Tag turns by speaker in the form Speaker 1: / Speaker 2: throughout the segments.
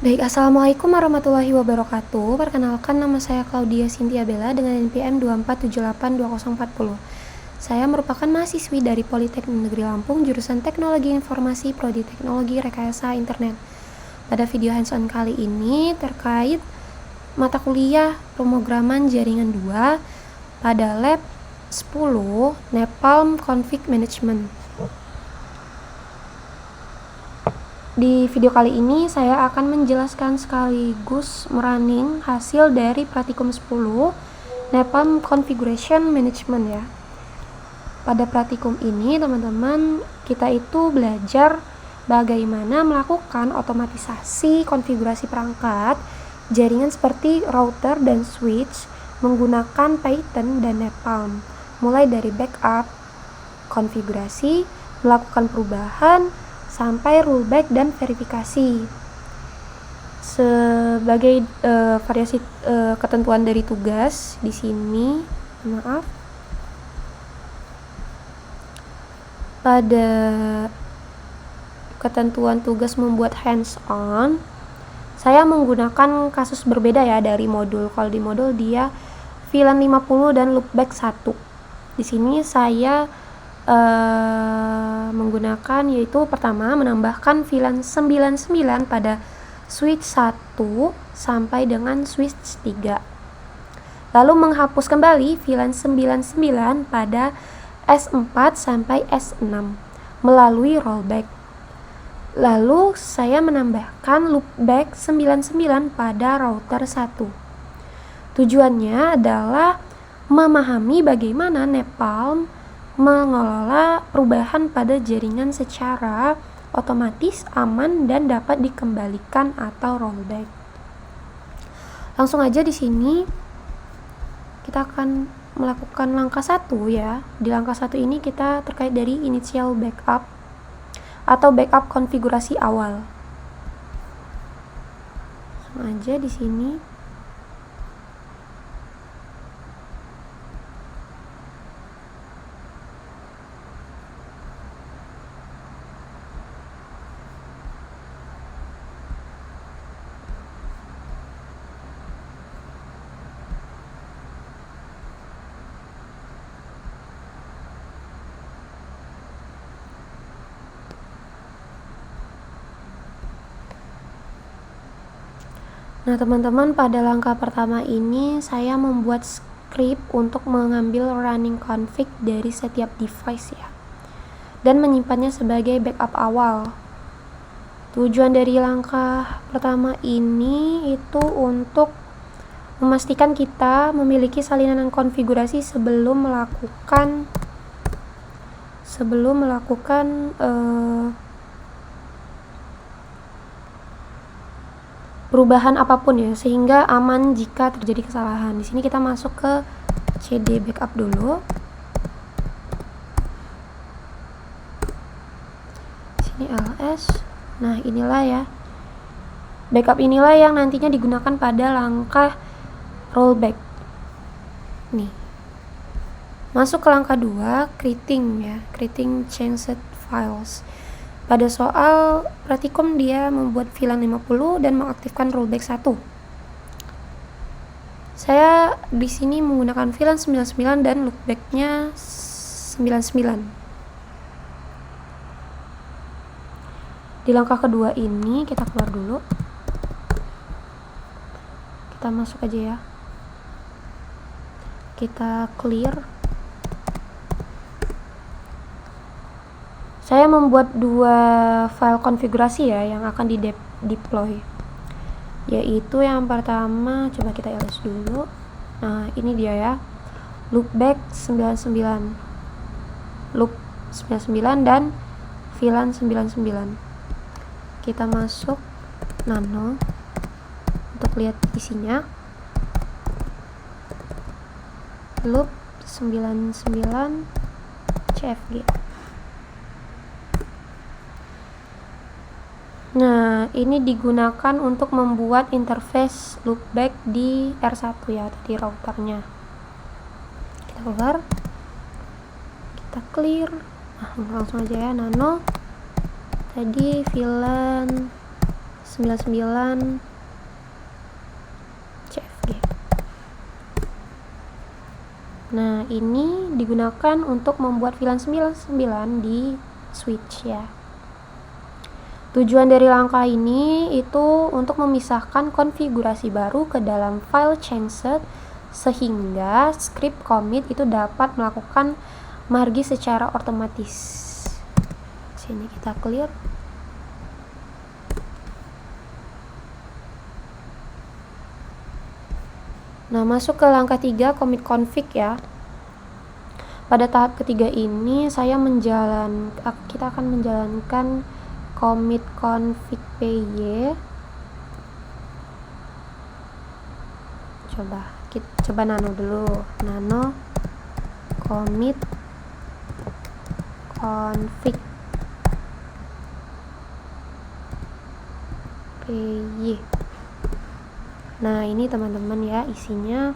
Speaker 1: Baik, Assalamualaikum warahmatullahi wabarakatuh. Perkenalkan, nama saya Claudia Cynthia Bella dengan NPM 24782040. Saya merupakan mahasiswi dari Politeknik Negeri Lampung, jurusan Teknologi Informasi, Prodi Teknologi Rekayasa Internet. Pada video hands-on kali ini terkait mata kuliah pemrograman jaringan 2 pada lab 10 Napalm Config Management. Di video kali ini saya akan menjelaskan sekaligus merunning hasil dari praktikum 10 Napalm Configuration Management ya. Pada praktikum ini teman-teman kita itu belajar bagaimana melakukan otomatisasi konfigurasi perangkat jaringan seperti router dan switch menggunakan Python dan Napalm, mulai dari backup, konfigurasi, melakukan perubahan, sampai rollback dan verifikasi. Sebagai variasi ketentuan dari tugas di sini, pada ketentuan tugas membuat hands-on, saya menggunakan kasus berbeda ya dari modul. Kalau di modul dia VLAN 50 dan loopback 1. Di sini saya menggunakan yaitu pertama menambahkan VLAN 99 pada switch 1 sampai dengan switch 3. Lalu menghapus kembali VLAN 99 pada S4 sampai S6 melalui rollback. Lalu saya menambahkan loopback 99 pada router 1. Tujuannya adalah memahami bagaimana Napalm mengelola perubahan pada jaringan secara otomatis, aman, dan dapat dikembalikan atau rollback. Langsung aja di sini kita akan melakukan langkah 1 ya. Di langkah 1 ini kita terkait dari initial backup atau backup konfigurasi awal. Langsung aja di sini. Nah teman-teman, pada langkah pertama ini saya membuat script untuk mengambil running config dari setiap device ya, dan menyimpannya sebagai backup awal. Tujuan dari langkah pertama ini itu untuk memastikan kita memiliki salinan konfigurasi sebelum melakukan perubahan apapun ya, sehingga aman jika terjadi kesalahan. Di sini kita masuk ke CD backup dulu. Sini ls. Nah, inilah ya. Backup inilah yang nantinya digunakan pada langkah rollback. Nih. Masuk ke langkah 2, creating ya, creating changed files. Pada soal praktikum dia membuat VLAN 50 dan mengaktifkan rollback 1. Saya di sini menggunakan VLAN 99 dan loopbacknya 99. Di langkah kedua ini kita keluar dulu. Kita masuk aja ya. Kita clear. Saya membuat 2 file konfigurasi ya yang akan di-deploy. Yaitu yang pertama, coba kita ls dulu. Nah, ini dia ya. Loopback 99. Loop 99 dan VLAN 99. Kita masuk nano untuk lihat isinya. Loop 99 CFG. Nah, ini digunakan untuk membuat interface loopback di R1 ya, di routernya. Kita keluar, kita clear. Nah, langsung aja ya, nano. Tadi VLAN 99 CFG. Nah, ini digunakan untuk membuat VLAN 99 di switch ya. Tujuan dari langkah ini itu untuk memisahkan konfigurasi baru ke dalam file changed sehingga script commit itu dapat melakukan margi secara otomatis. Sini kita clear. Nah, masuk ke langkah 3, commit config ya. Pada tahap ketiga ini kita akan menjalankan commit config py. Coba nano dulu. Nano commit config py. Nah, ini teman-teman ya isinya.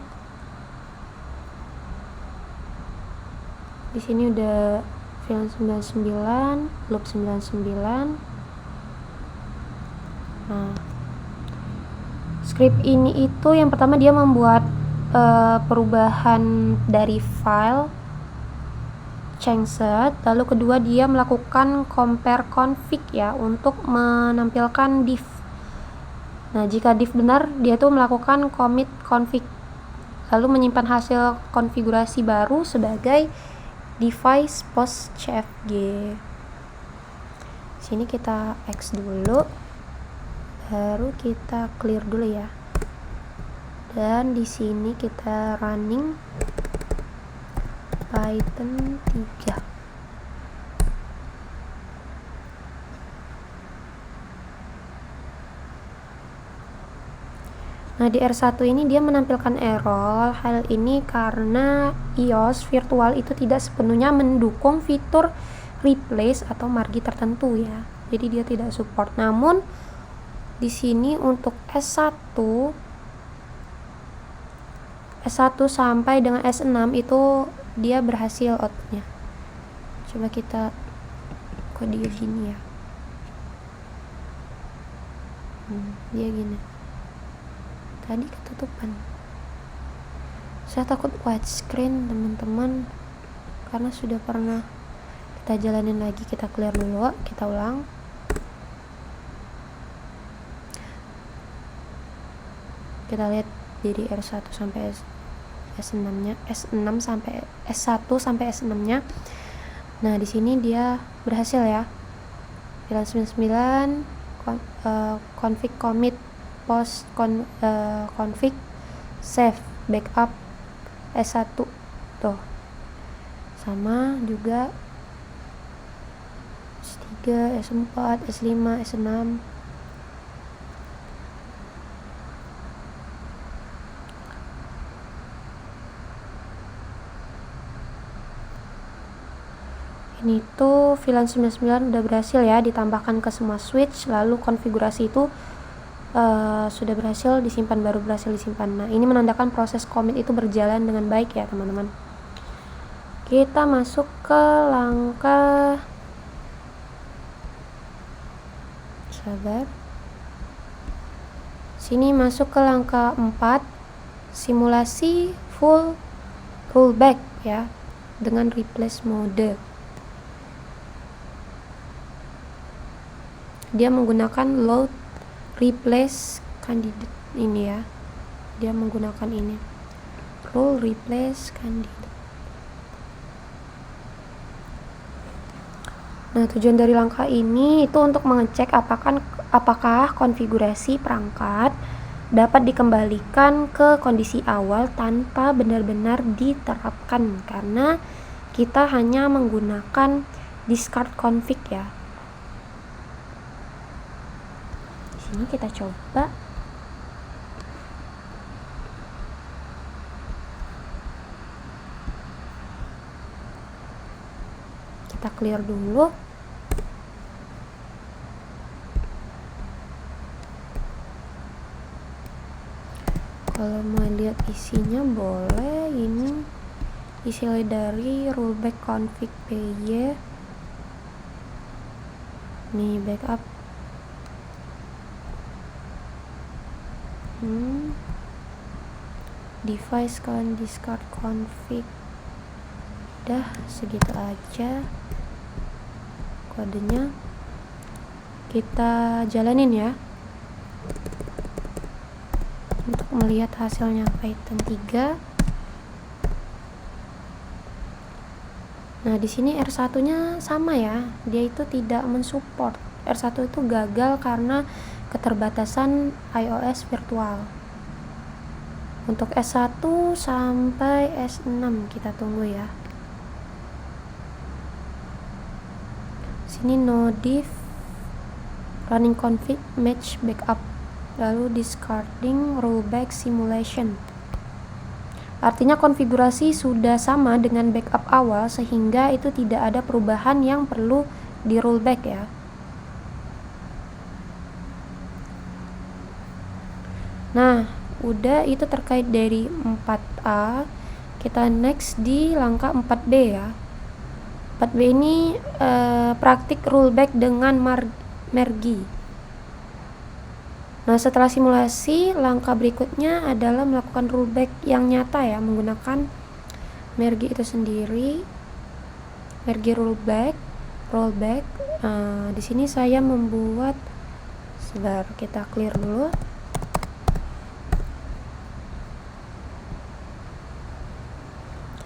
Speaker 1: Di sini udah VLAN 99, loop 99. Nah, script ini itu yang pertama dia membuat perubahan dari file changed, lalu kedua dia melakukan compare config ya untuk menampilkan div. Nah, jika div benar, dia tuh melakukan commit config lalu menyimpan hasil konfigurasi baru sebagai device post CFG. Sini kita X dulu, baru kita clear dulu ya. Dan di sini kita running Python 3. Nah, di R1 ini dia menampilkan error. Hal ini karena iOS virtual itu tidak sepenuhnya mendukung fitur replace atau margi tertentu ya. Jadi dia tidak support. Namun di sini untuk S1 sampai dengan S6 itu dia berhasil outputnya. Coba kita kode gini ya. Dia gini. Tadi ketutupan. Saya takut widescreen teman-teman, karena sudah pernah kita jalanin lagi. Kita clear dulu, kita ulang. Kita lihat dari R1 sampai S6-nya, S6 sampai S1 sampai S6-nya. Nah, di sini dia berhasil ya. VLAN 99 config commit post config save backup S1 tuh. Sama juga S3, S4, S5, S6. Ini tuh VLAN 99 udah berhasil ya ditambahkan ke semua switch, lalu konfigurasi itu sudah berhasil disimpan, baru berhasil disimpan. Nah, ini menandakan proses commit itu berjalan dengan baik ya teman-teman. Kita masuk ke langkah sini masuk ke langkah 4, simulasi full rollback ya dengan replace mode. Dia menggunakan load replace candidate ini ya. Dia menggunakan ini. Role replace candidate. Nah, tujuan dari langkah ini itu untuk mengecek apakah konfigurasi perangkat dapat dikembalikan ke kondisi awal tanpa benar-benar diterapkan, karena kita hanya menggunakan discard config ya. Ini kita coba. Kita clear dulu. Kalau mau lihat isinya boleh. Ini isi dari rollback config py. Nih backup Device kalian discard config. Udah segitu aja kodenya, kita jalanin ya untuk melihat hasilnya Python 3. Nah, di sini R1-nya sama ya, dia itu tidak mensupport. R1 itu gagal karena keterbatasan iOS virtual. Untuk S1 sampai S6 kita tunggu ya. Sini no div, running config, match backup, lalu discarding rollback simulation. Artinya konfigurasi sudah sama dengan backup awal sehingga itu tidak ada perubahan yang perlu di rollback ya. Nah, udah itu terkait dari 4A. Kita next di langkah 4B ya. 4B ini praktik rollback dengan mergi. Nah, setelah simulasi, langkah berikutnya adalah melakukan rollback yang nyata ya, menggunakan mergi itu sendiri. Mergi rollback. Di sini saya membuat, sebentar kita clear dulu.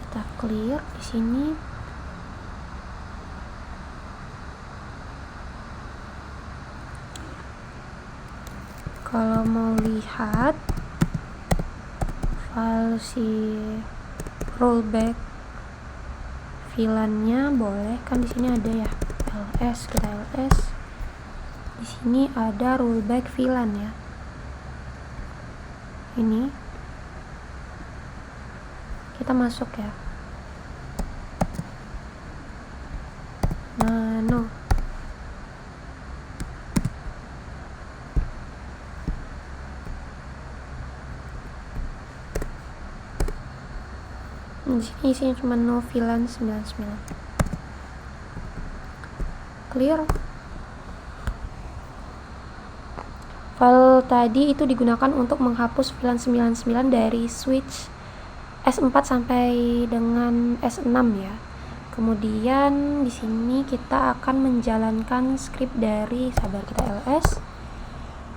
Speaker 1: Kita clear di sini. Kalau mau lihat file si rollback VLAN-nya boleh, kan di sini ada ya ls, kita ls. Di sini ada rollback VLAN ya. Ini kita masuk ya. Nano. Di sini isinya cuma no VLAN 99. Clear. File tadi itu digunakan untuk menghapus VLAN 99 dari switch S4 sampai dengan S6 ya. Kemudian di sini kita akan menjalankan script dari, sabar kita ls.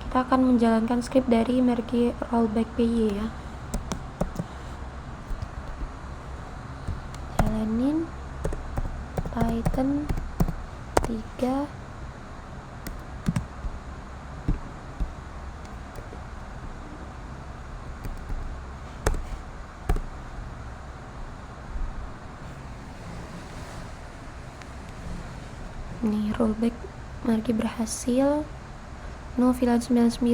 Speaker 1: Kita akan menjalankan script dari mergi rollback py ya. Jalanin Python 3 nih, rollback mergi berhasil. No VLAN 99,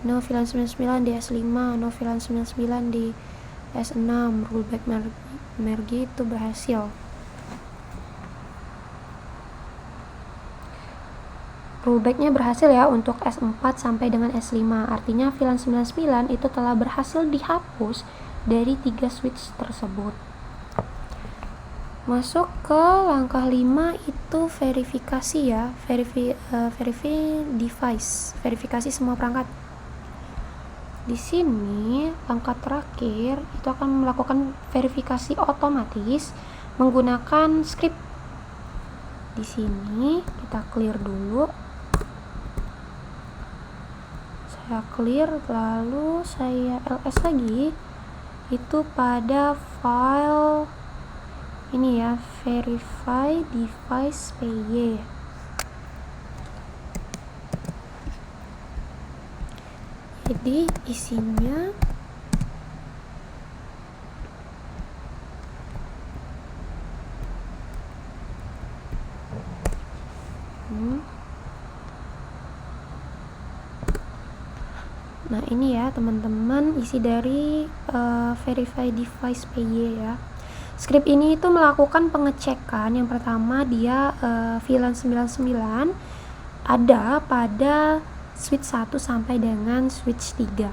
Speaker 1: no VLAN 99 di S5, no VLAN 99 di S6. Rollback mergi itu berhasil. Rollbacknya berhasil ya untuk S4 sampai dengan S5. Artinya VLAN 99 itu telah berhasil dihapus dari 3 switch tersebut. Masuk ke langkah 5 itu verifikasi ya, verify device, verifikasi semua perangkat. Di sini langkah terakhir itu akan melakukan verifikasi otomatis menggunakan script. Di sini kita clear dulu. Saya clear, lalu saya ls lagi. Itu pada file ini ya, verify device py. Jadi isinya nah ini ya teman-teman, isi dari verify device py ya. Script ini itu melakukan pengecekan. Yang pertama dia VLAN 99 ada pada switch 1 sampai dengan switch 3.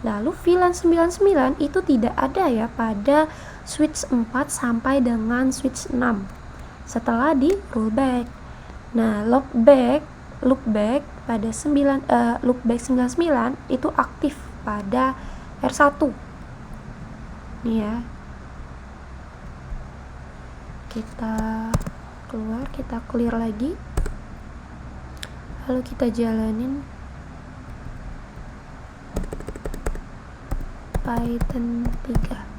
Speaker 1: Lalu VLAN 99 itu tidak ada ya pada switch 4 sampai dengan switch 6 setelah di rollback. Nah, logback loopback pada loopback 99 itu aktif pada R1. Nih ya. Kita keluar, kita clear lagi. Lalu kita jalanin Python 3.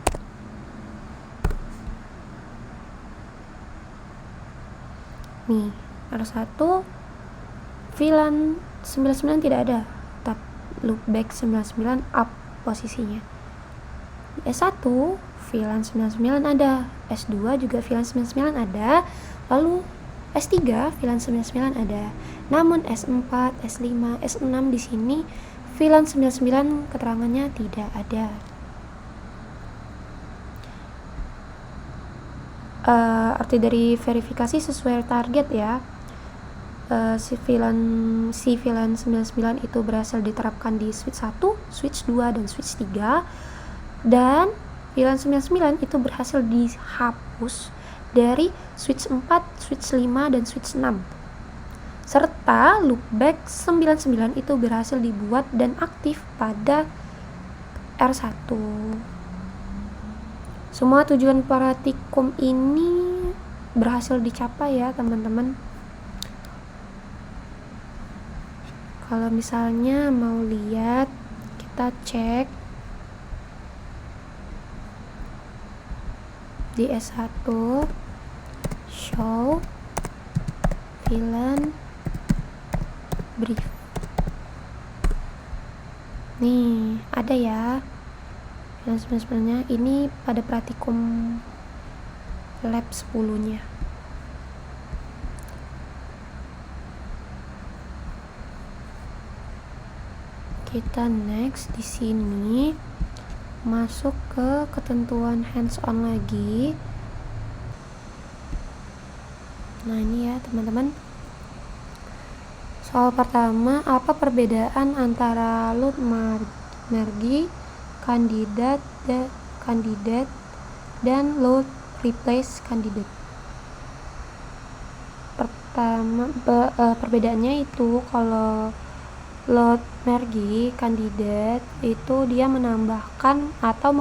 Speaker 1: Nih, R1 VLAN 99 tidak ada, tapi loopback 99 up posisinya. S1 VLAN 99 ada, S2 juga VLAN 99 ada, lalu S3 VLAN 99 ada. Namun S4, S5, S6 di sini VLAN 99 keterangannya tidak ada. Arti dari verifikasi sesuai target ya. Si VLAN 99 itu berhasil diterapkan di switch 1, switch 2, dan switch 3. Dan VLAN 99 itu berhasil dihapus dari switch 4, switch 5, dan switch 6. Serta loopback 99 itu berhasil dibuat dan aktif pada R1. Semua tujuan praktikum ini berhasil dicapai ya teman-teman. Kalau misalnya mau lihat, kita cek di S1 show VLAN brief. Nih, ada ya. Dan sebenarnya ini pada praktikum lab 10-nya. Kita next di sini masuk ke ketentuan hands-on lagi. Nah, ini ya teman-teman. Soal pertama, apa perbedaan antara load merge kandidat dan load replace kandidat? Pertama, perbedaannya itu kalau load merge kandidat itu dia menambahkan atau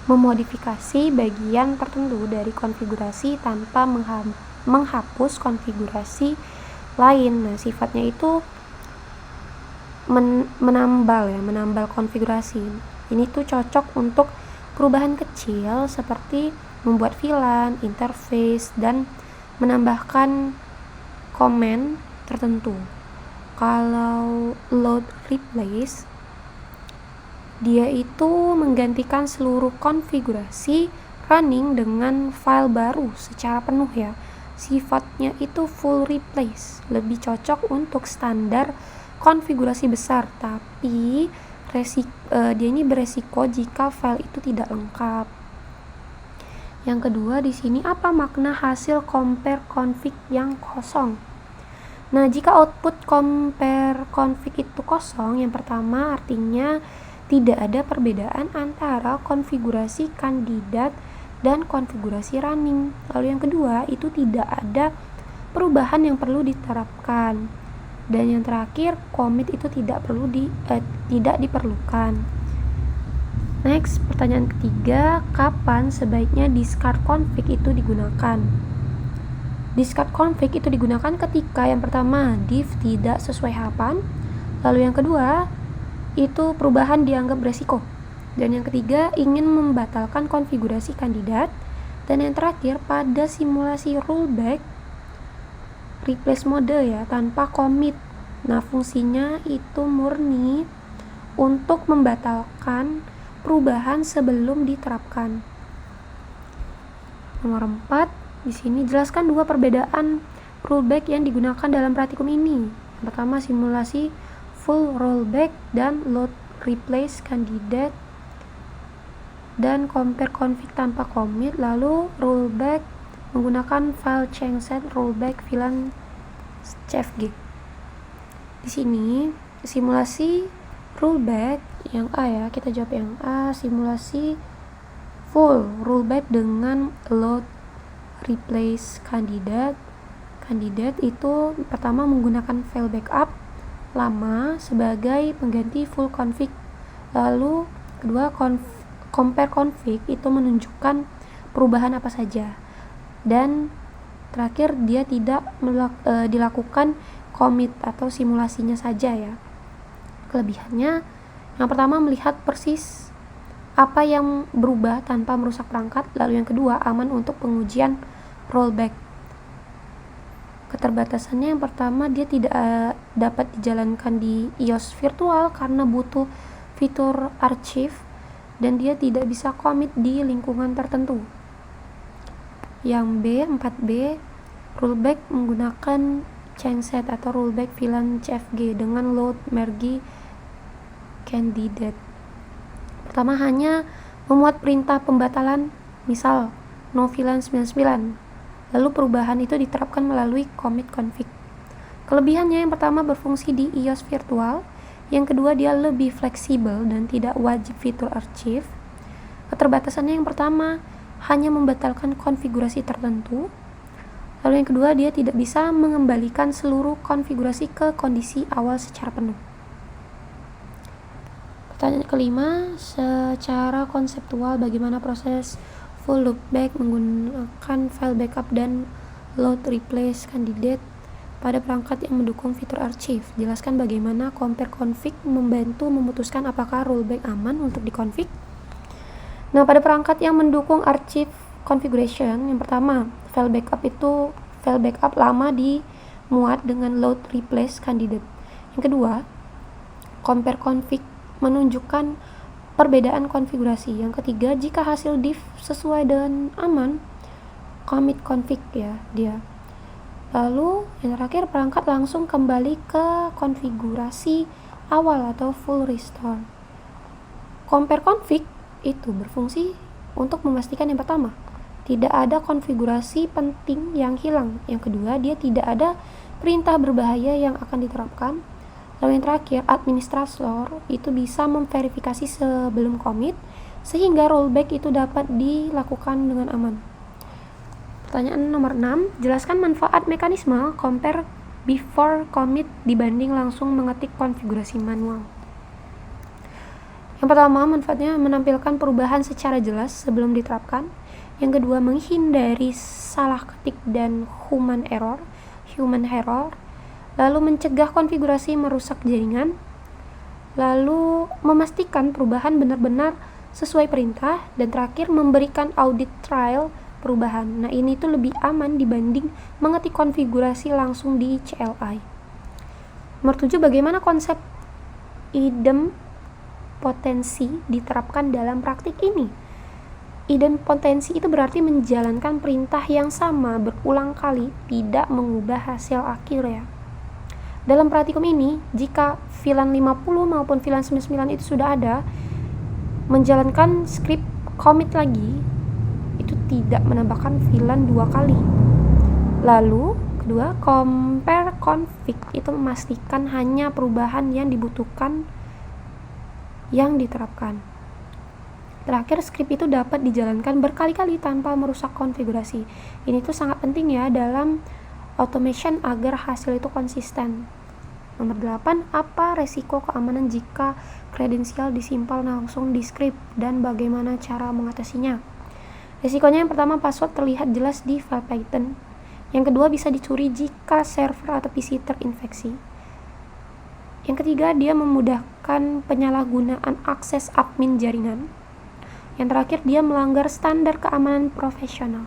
Speaker 1: memodifikasi bagian tertentu dari konfigurasi tanpa menghapus konfigurasi lain. Nah, sifatnya itu menambal konfigurasi. Ini tuh cocok untuk perubahan kecil seperti membuat VLAN, interface, dan menambahkan komen tertentu. Kalau load replace, dia itu menggantikan seluruh konfigurasi running dengan file baru secara penuh ya. Sifatnya itu full replace, lebih cocok untuk standar konfigurasi besar, tapi dia ini beresiko jika file itu tidak lengkap. Yang kedua di sini, apa makna hasil compare config yang kosong? Nah, jika output compare config itu kosong, yang pertama artinya tidak ada perbedaan antara konfigurasi kandidat dan konfigurasi running. Lalu yang kedua, itu tidak ada perubahan yang perlu diterapkan. Dan yang terakhir, commit itu tidak diperlukan. Next, pertanyaan ketiga, kapan sebaiknya discard config itu digunakan? Discard config itu digunakan ketika yang pertama, div tidak sesuai harapan. Lalu yang kedua, itu perubahan dianggap beresiko. Dan yang ketiga, ingin membatalkan konfigurasi kandidat. Dan yang terakhir, pada simulasi rollback replace mode ya, tanpa commit. Nah, fungsinya itu murni untuk membatalkan perubahan sebelum diterapkan. Nomor 4, di sini jelaskan dua perbedaan rollback yang digunakan dalam praktikum ini. Yang pertama, simulasi full rollback dan load replace kandidat dan compare config tanpa commit. Lalu rollback menggunakan file changeset rollback VLAN CFG. Di sini simulasi rollback yang A ya, kita jawab yang A, simulasi full rollback dengan load replace kandidat candidate itu pertama menggunakan file backup lama sebagai pengganti full config. Lalu kedua, compare config itu menunjukkan perubahan apa saja. Dan terakhir, dia tidak dilakukan commit atau simulasinya saja ya. Kelebihannya, yang pertama melihat persis apa yang berubah tanpa merusak perangkat. Lalu yang kedua, aman untuk pengujian rollback. Keterbatasannya yang pertama, dia tidak dapat dijalankan di iOS virtual karena butuh fitur archive dan dia tidak bisa commit di lingkungan tertentu. Yang B, 4B, rollback menggunakan changset atau rollback VLAN CFG dengan load merge candidate. Pertama, hanya memuat perintah pembatalan, misal no VLAN 99. Lalu perubahan itu diterapkan melalui commit config. Kelebihannya yang pertama berfungsi di iOS virtual, yang kedua dia lebih fleksibel dan tidak wajib fitur archive. Keterbatasannya yang pertama hanya membatalkan konfigurasi tertentu. Lalu yang kedua, dia tidak bisa mengembalikan seluruh konfigurasi ke kondisi awal secara penuh. Pertanyaan kelima, secara konseptual bagaimana proses full loopback menggunakan file backup dan load replace candidate pada perangkat yang mendukung fitur archive. Jelaskan bagaimana compare config membantu memutuskan apakah rollback aman untuk dikonfig. Nah, pada perangkat yang mendukung archive configuration, yang pertama, file backup lama dimuat dengan load replace candidate. Yang kedua, compare config menunjukkan perbedaan konfigurasi. Yang ketiga, jika hasil diff sesuai dengan aman, commit config ya dia. Lalu yang terakhir, perangkat langsung kembali ke konfigurasi awal atau full restore. Compare config itu berfungsi untuk memastikan yang pertama, tidak ada konfigurasi penting yang hilang. Yang kedua, dia tidak ada perintah berbahaya yang akan diterapkan. Lalu yang terakhir, administrator itu bisa memverifikasi sebelum commit sehingga rollback itu dapat dilakukan dengan aman. Pertanyaan nomor 6, jelaskan manfaat mekanisme compare before commit dibanding langsung mengetik konfigurasi manual. Yang pertama, manfaatnya menampilkan perubahan secara jelas sebelum diterapkan. Yang kedua, menghindari salah ketik dan human error. Lalu mencegah konfigurasi merusak jaringan. Lalu memastikan perubahan benar-benar sesuai perintah. Dan terakhir, memberikan audit trial perubahan. Nah, ini tuh lebih aman dibanding mengetik konfigurasi langsung di CLI. Nomor 7, bagaimana konsep idempotensi diterapkan dalam praktik ini? Idempotensi itu berarti menjalankan perintah yang sama berulang kali, tidak mengubah hasil akhir ya. Dalam praktikum ini, jika VLAN 50 maupun VLAN 99 itu sudah ada, menjalankan script commit lagi, itu tidak menambahkan VLAN 2 kali. Lalu, kedua, compare config itu memastikan hanya perubahan yang dibutuhkan yang diterapkan. Terakhir, script itu dapat dijalankan berkali-kali tanpa merusak konfigurasi. Ini tuh sangat penting ya dalam automation agar hasil itu konsisten. Nomor 8, apa resiko keamanan jika kredensial disimpan langsung di script dan bagaimana cara mengatasinya? Resikonya yang pertama, password terlihat jelas di file Python. Yang kedua, bisa dicuri jika server atau PC terinfeksi. Yang ketiga, dia memudahkan penyalahgunaan akses admin jaringan. Yang terakhir, dia melanggar standar keamanan profesional.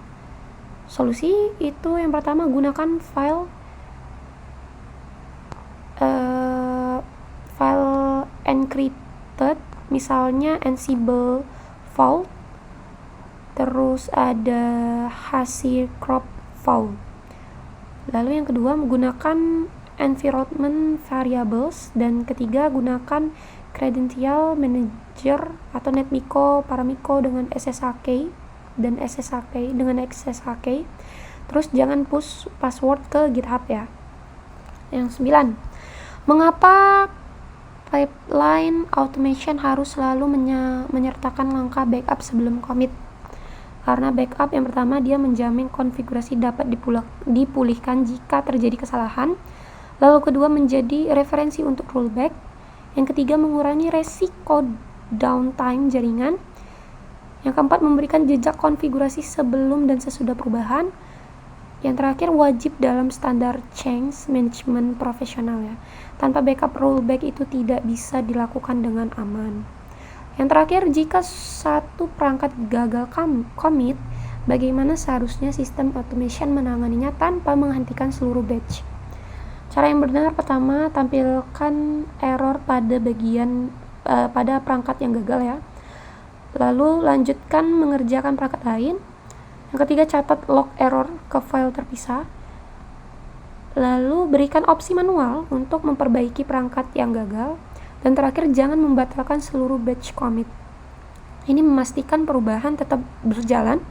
Speaker 1: Solusi itu yang pertama, gunakan file encrypted, misalnya Ansible Vault, terus ada HashiCorp Vault. Lalu yang kedua, menggunakan environment variables, dan ketiga, gunakan credential manager atau netmiko paramiko dengan SSH dan SSH dengan SSH. Terus jangan push password ke GitHub ya. Yang 9, mengapa pipeline automation harus selalu menyertakan langkah backup sebelum commit? Karena backup yang pertama dia menjamin konfigurasi dapat dipulihkan jika terjadi kesalahan. Lalu kedua menjadi referensi untuk rollback. Yang ketiga mengurangi resiko downtime jaringan. Yang keempat memberikan jejak konfigurasi sebelum dan sesudah perubahan. Yang terakhir wajib dalam standar change management profesional ya. Tanpa backup rollback itu tidak bisa dilakukan dengan aman. Yang terakhir, jika satu perangkat gagal commit, bagaimana seharusnya sistem automation menanganinya tanpa menghentikan seluruh batch? Cara yang benar pertama, tampilkan error pada perangkat yang gagal ya. Lalu lanjutkan mengerjakan perangkat lain. Yang ketiga, catat log error ke file terpisah. Lalu berikan opsi manual untuk memperbaiki perangkat yang gagal. Dan terakhir, jangan membatalkan seluruh batch commit. Ini memastikan perubahan tetap berjalan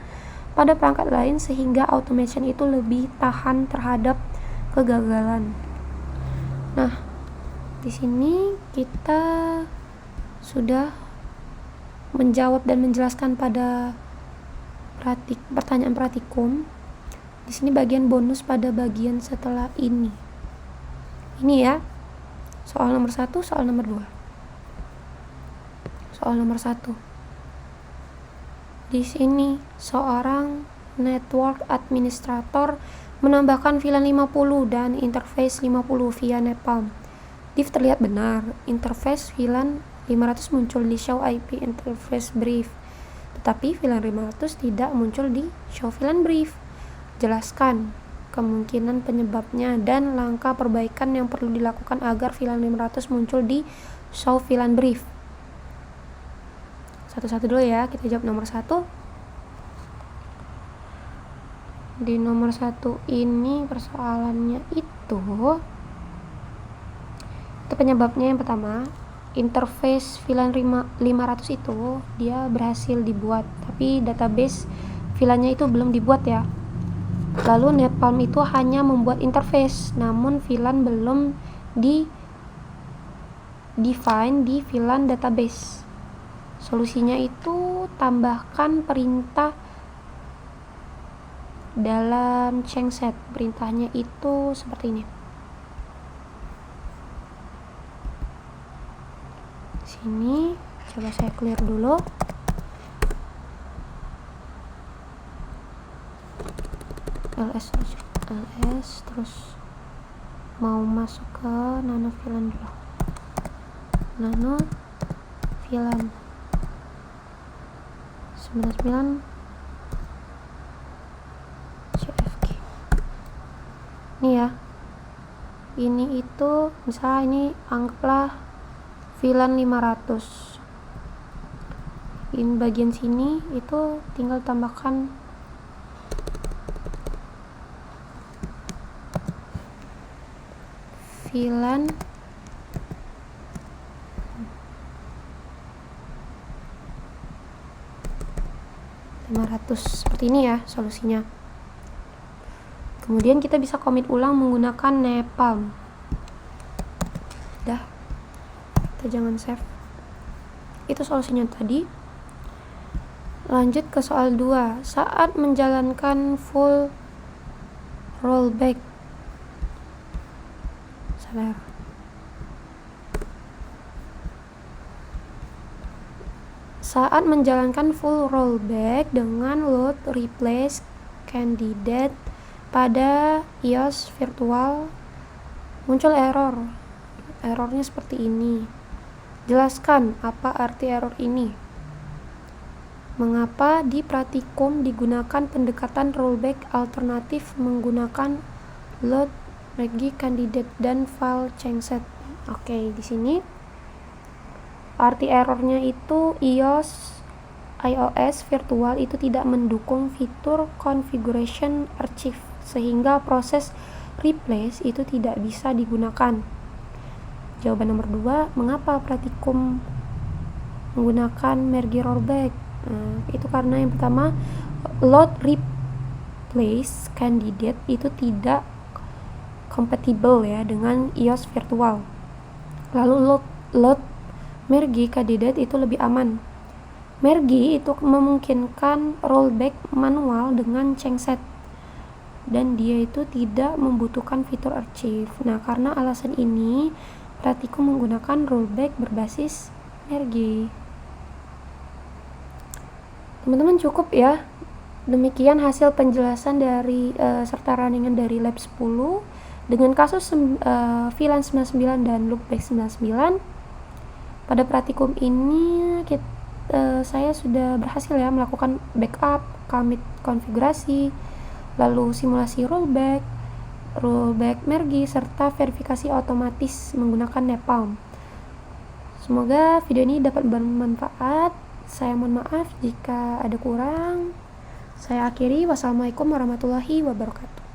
Speaker 1: pada perangkat lain sehingga automation itu lebih tahan terhadap kegagalan. Nah, di sini kita sudah menjawab dan menjelaskan pada pertanyaan praktikum. Di sini bagian bonus pada bagian setelah ini. Ini ya. Soal nomor 1, soal nomor 2. Soal nomor 1. Di sini seorang network administrator menambahkan VLAN 50 dan interface 50 via NetPalm. Div terlihat benar. Interface VLAN 500 muncul di show IP interface brief. Tetapi VLAN 500 tidak muncul di show VLAN brief. Jelaskan kemungkinan penyebabnya dan langkah perbaikan yang perlu dilakukan agar VLAN 500 muncul di show VLAN brief. Satu-satu dulu ya, kita jawab nomor 1. Di nomor 1 ini persoalannya itu penyebabnya yang pertama, interface VLAN 500 itu dia berhasil dibuat, tapi database VLAN-nya itu belum dibuat ya. Lalu NetPalm itu hanya membuat interface, namun VLAN belum define di VLAN database. Solusinya itu tambahkan perintah dalam change set. Perintahnya itu seperti ini. Sini coba saya clear dulu. ls terus mau masuk ke nano VLAN dulu. Nano VLAN 99 CFG. Ini ya. Ini itu misalnya ini anggaplah VLAN 500. Ini bagian sini itu tinggal tambahkan VLAN 500 seperti ini ya solusinya. Kemudian kita bisa commit ulang menggunakan NetPalm. Dah, kita jangan save. Itu solusinya tadi. Lanjut ke soal 2. Saat menjalankan full rollback. Saat menjalankan full rollback dengan load replace candidate pada IOS virtual, muncul error. Errornya seperti ini. Jelaskan apa arti error ini. Mengapa di praktikum digunakan pendekatan rollback alternatif menggunakan load merge candidate dan file change set. Oke, di sini arti errornya itu iOS virtual itu tidak mendukung fitur configuration archive sehingga proses replace itu tidak bisa digunakan. Jawaban nomor 2, mengapa praktikum menggunakan merge rollback? Itu karena yang pertama, load replace candidate itu tidak compatible ya dengan iOS virtual. Lalu load merge candidate itu lebih aman. Merge itu memungkinkan rollback manual dengan changset, dan dia itu tidak membutuhkan fitur archive. Nah, karena alasan ini, Pratikum menggunakan rollback berbasis Merge. Teman-teman cukup ya. Demikian hasil penjelasan dari serta runningan dari lab 10 dengan kasus VLAN 99 dan loopback 99. Pada praktikum ini saya sudah berhasil ya melakukan backup, commit konfigurasi, lalu simulasi rollback merge, serta verifikasi otomatis menggunakan Napalm. Semoga video ini dapat bermanfaat. Saya mohon maaf jika ada kurang. Saya akhiri. Wassalamualaikum warahmatullahi wabarakatuh.